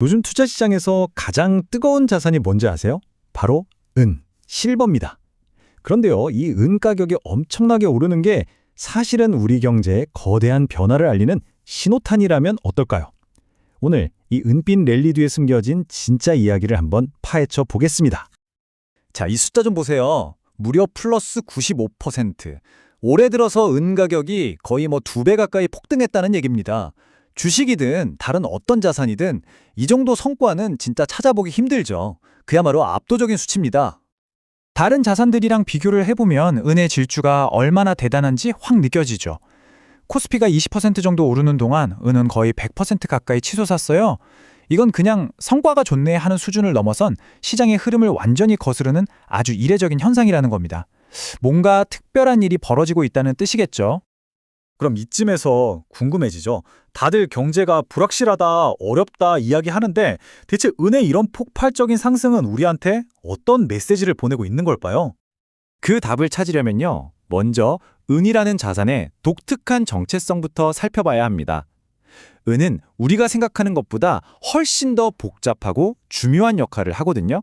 요즘 투자 시장에서 가장 뜨거운 자산이 뭔지 아세요? 바로 은, 실버입니다. 그런데요, 이 은 가격이 엄청나게 오르는 게 사실은 우리 경제에 거대한 변화를 알리는 신호탄이라면 어떨까요? 오늘 이 은빛 랠리 뒤에 숨겨진 진짜 이야기를 한번 파헤쳐 보겠습니다. 자, 이 숫자 좀 보세요. 무려 플러스 95%. 올해 들어서 은 가격이 거의 2배 가까이 폭등했다는 얘기입니다. 주식이든 다른 어떤 자산이든 이 정도 성과는 진짜 찾아보기 힘들죠. 그야말로 압도적인 수치입니다. 다른 자산들이랑 비교를 해보면 은의 질주가 얼마나 대단한지 확 느껴지죠. 코스피가 20% 정도 오르는 동안 은은 거의 100% 가까이 치솟았어요. 이건 그냥 성과가 좋네 하는 수준을 넘어선 시장의 흐름을 완전히 거스르는 아주 이례적인 현상이라는 겁니다. 뭔가 특별한 일이 벌어지고 있다는 뜻이겠죠. 그럼 이쯤에서 궁금해지죠. 다들 경제가 불확실하다, 어렵다 이야기하는데 대체 은의 이런 폭발적인 상승은 우리한테 어떤 메시지를 보내고 있는 걸까요? 그 답을 찾으려면요. 먼저 은이라는 자산의 독특한 정체성부터 살펴봐야 합니다. 은은 우리가 생각하는 것보다 훨씬 더 복잡하고 중요한 역할을 하거든요.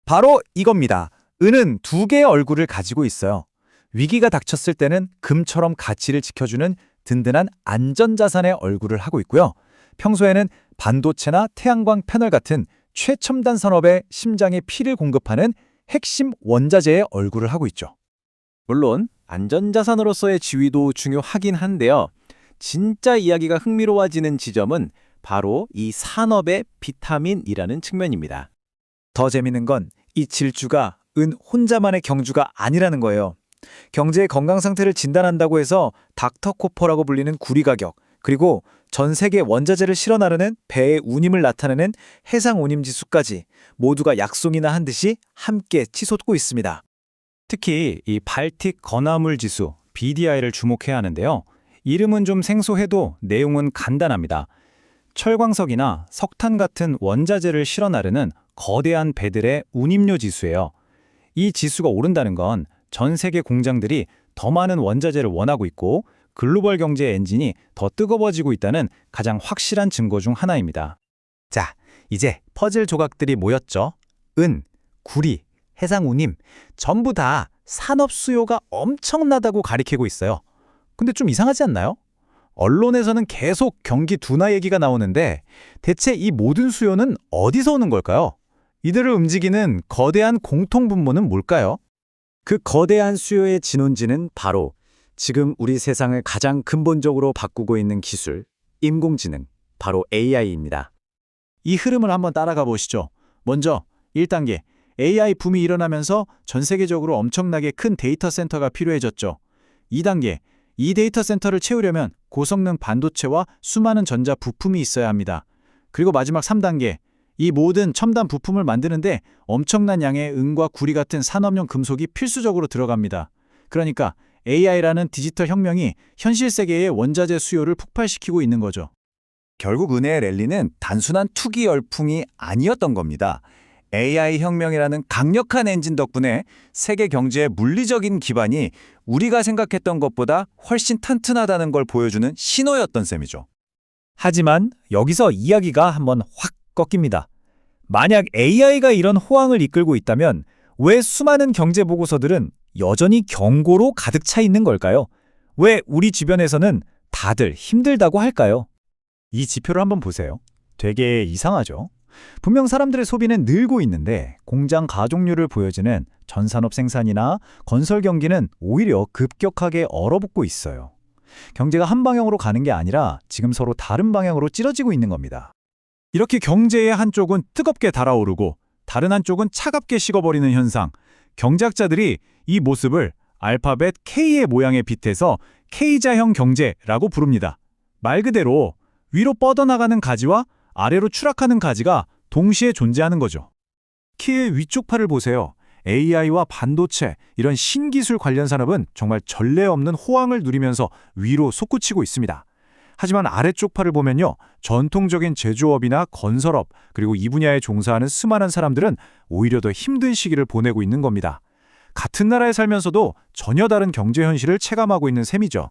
바로 이겁니다. 은은 두 개의 얼굴을 가지고 있어요. 위기가 닥쳤을 때는 금처럼 가치를 지켜주는 든든한 안전자산의 얼굴을 하고 있고요. 평소에는 반도체나 태양광 패널 같은 최첨단 산업의 심장에 피를 공급하는 핵심 원자재의 얼굴을 하고 있죠. 물론 안전자산으로서의 지위도 중요하긴 한데요. 진짜 이야기가 흥미로워지는 지점은 바로 이 산업의 비타민이라는 측면입니다. 더 재밌는 건 이 질주가 은 혼자만의 경주가 아니라는 거예요. 경제의 건강 상태를 진단한다고 해서 닥터코퍼라고 불리는 구리 가격, 그리고 전 세계 원자재를 실어 나르는 배의 운임을 나타내는 해상 운임 지수까지 모두가 약속이나 한 듯이 함께 치솟고 있습니다. 특히 이 발틱 건화물 지수 BDI를 주목해야 하는데요. 이름은 좀 생소해도 내용은 간단합니다. 철광석이나 석탄 같은 원자재를 실어 나르는 거대한 배들의 운임료 지수예요. 이 지수가 오른다는 건 전 세계 공장들이 더 많은 원자재를 원하고 있고 글로벌 경제 엔진이 더 뜨거워지고 있다는 가장 확실한 증거 중 하나입니다. 자, 이제 퍼즐 조각들이 모였죠. 은, 구리, 해상 운임 전부 다 산업 수요가 엄청나다고 가리키고 있어요. 근데 좀 이상하지 않나요? 언론에서는 계속 경기 둔화 얘기가 나오는데 대체 이 모든 수요는 어디서 오는 걸까요? 이들을 움직이는 거대한 공통분모는 뭘까요? 그 거대한 수요의 진원지는 바로 지금 우리 세상을 가장 근본적으로 바꾸고 있는 기술, 인공지능, 바로 AI입니다. 이 흐름을 한번 따라가 보시죠. 먼저 1단계, AI 붐이 일어나면서 전 세계적으로 엄청나게 큰 데이터 센터가 필요해졌죠. 2단계, 이 데이터 센터를 채우려면 고성능 반도체와 수많은 전자 부품이 있어야 합니다. 그리고 마지막 3단계, 이 모든 첨단 부품을 만드는데 엄청난 양의 은과 구리 같은 산업용 금속이 필수적으로 들어갑니다. 그러니까 AI라는 디지털 혁명이 현실 세계의 원자재 수요를 폭발시키고 있는 거죠. 결국 은의 랠리는 단순한 투기 열풍이 아니었던 겁니다. AI 혁명이라는 강력한 엔진 덕분에 세계 경제의 물리적인 기반이 우리가 생각했던 것보다 훨씬 튼튼하다는 걸 보여주는 신호였던 셈이죠. 하지만 여기서 이야기가 한번 확 꺾입니다. 만약 AI가 이런 호황을 이끌고 있다면 왜 수많은 경제 보고서들은 여전히 경고로 가득 차 있는 걸까요? 왜 우리 주변에서는 다들 힘들다고 할까요? 이 지표를 한번 보세요. 되게 이상하죠? 분명 사람들의 소비는 늘고 있는데 공장 가동률을 보여주는 전산업 생산이나 건설 경기는 오히려 급격하게 얼어붙고 있어요. 경제가 한 방향으로 가는 게 아니라 지금 서로 다른 방향으로 찌러지고 있는 겁니다. 이렇게 경제의 한쪽은 뜨겁게 달아오르고 다른 한쪽은 차갑게 식어버리는 현상. 경제학자들이 이 모습을 알파벳 K의 모양에 빗대서 K자형 경제라고 부릅니다. 말 그대로 위로 뻗어나가는 가지와 아래로 추락하는 가지가 동시에 존재하는 거죠. 키의 위쪽 팔을 보세요. AI와 반도체, 이런 신기술 관련 산업은 정말 전례 없는 호황을 누리면서 위로 솟구치고 있습니다. 하지만 아래쪽 팔을 보면요. 전통적인 제조업이나 건설업, 그리고 이 분야에 종사하는 수많은 사람들은 오히려 더 힘든 시기를 보내고 있는 겁니다. 같은 나라에 살면서도 전혀 다른 경제 현실을 체감하고 있는 셈이죠.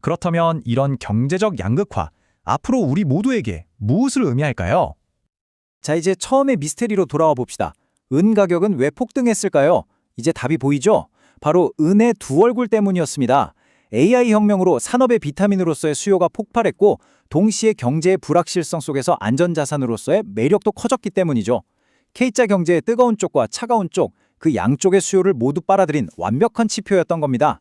그렇다면 이런 경제적 양극화, 앞으로 우리 모두에게 무엇을 의미할까요? 자, 이제 처음에 미스테리로 돌아와 봅시다. 은 가격은 왜 폭등했을까요? 이제 답이 보이죠? 바로 은의 두 얼굴 때문이었습니다. AI 혁명으로 산업의 비타민으로서의 수요가 폭발했고 동시에 경제의 불확실성 속에서 안전자산으로서의 매력도 커졌기 때문이죠. K자 경제의 뜨거운 쪽과 차가운 쪽, 그 양쪽의 수요를 모두 빨아들인 완벽한 지표였던 겁니다.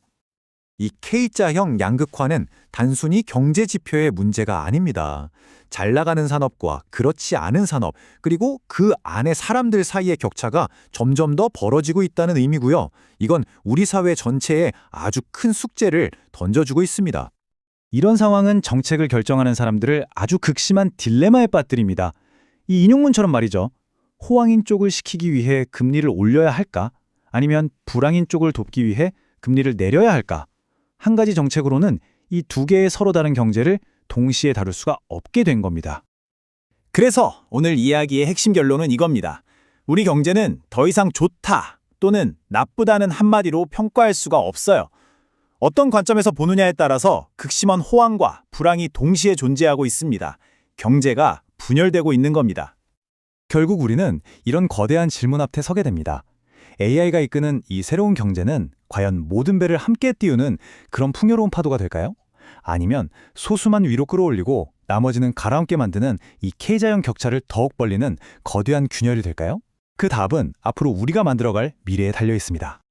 이 K자형 양극화는 단순히 경제 지표의 문제가 아닙니다. 잘 나가는 산업과 그렇지 않은 산업, 그리고 그 안에 사람들 사이의 격차가 점점 더 벌어지고 있다는 의미고요. 이건 우리 사회 전체에 아주 큰 숙제를 던져주고 있습니다. 이런 상황은 정책을 결정하는 사람들을 아주 극심한 딜레마에 빠뜨립니다. 이 인용문처럼 말이죠. 호황인 쪽을 시키기 위해 금리를 올려야 할까? 아니면 불황인 쪽을 돕기 위해 금리를 내려야 할까? 한 가지 정책으로는 이 두 개의 서로 다른 경제를 동시에 다룰 수가 없게 된 겁니다. 그래서 오늘 이야기의 핵심 결론은 이겁니다. 우리 경제는 더 이상 좋다 또는 나쁘다는 한마디로 평가할 수가 없어요. 어떤 관점에서 보느냐에 따라서 극심한 호황과 불황이 동시에 존재하고 있습니다. 경제가 분열되고 있는 겁니다. 결국 우리는 이런 거대한 질문 앞에 서게 됩니다. AI가 이끄는 이 새로운 경제는 과연 모든 배를 함께 띄우는 그런 풍요로운 파도가 될까요? 아니면 소수만 위로 끌어올리고 나머지는 가라앉게 만드는 이 K자형 격차를 더욱 벌리는 거대한 균열이 될까요? 그 답은 앞으로 우리가 만들어갈 미래에 달려 있습니다.